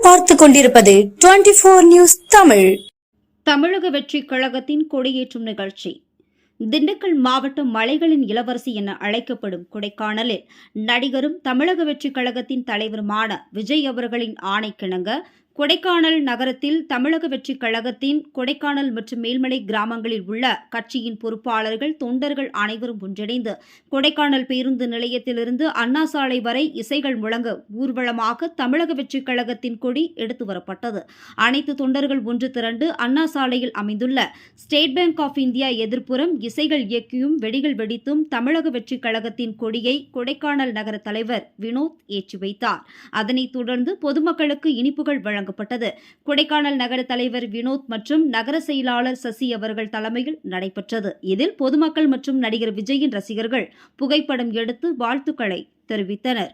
பார்த்துக் கொண்டிருப்பது 24 நியூஸ் தமிழ். தமிழக வெற்றி கழகத்தின் கொடியேற்றும் நிகழ்ச்சி. திண்டுக்கல் மாவட்டம் மலைகளின் இளவரசி என அழைக்கப்படும் கொடைக்கானலில் நடிகரும் தமிழக வெற்றி கழகத்தின் தலைவருமான விஜய் அவர்களின் ஆணைக்கிணங்க கொடைக்கானல் நகரத்தில் தமிழக வெற்றி கழகத்தின் கொடைக்கானல் மற்றும் மேல்மலை கிராமங்களில் உள்ள கட்சியின் பொறுப்பாளர்கள், தொண்டர்கள் அனைவரும் ஒன்றிணைந்து கொடைக்கானல் பேருந்து நிலையத்திலிருந்து அண்ணா சாலை வரை இசைகள் முழங்க ஊர்வலமாக தமிழக வெற்றி கழகத்தின் கொடி எடுத்து வரப்பட்டது. அனைத்து தொண்டர்கள் ஒன்று திரண்டு அண்ணா சாலையில் அமைந்துள்ள ஸ்டேட் பேங்க் ஆஃப் இந்தியா எதிர்ப்புறம் இசைகள் இயக்கியும் வெடிகள் வெடித்தும் தமிழக வெற்றி கழகத்தின் கொடியை கொடைக்கானல் நகர தலைவர் வினோத் ஏற்றி வைத்தார். அதனைத் தொடர்ந்து பொதுமக்களுக்கு இனிப்புகள் வழங்கப்பட்டது. கொடைக்கானல் நகர தலைவர் வினோத் மற்றும் நகர செயலாளர் சசி அவர்கள் தலைமையில் நடைபெற்றது. இதில் பொதுமக்கள் மற்றும் நடிகர் விஜயின் ரசிகர்கள் புகைப்படம் எடுத்து வாழ்த்துக்களை தெரிவித்தனர்.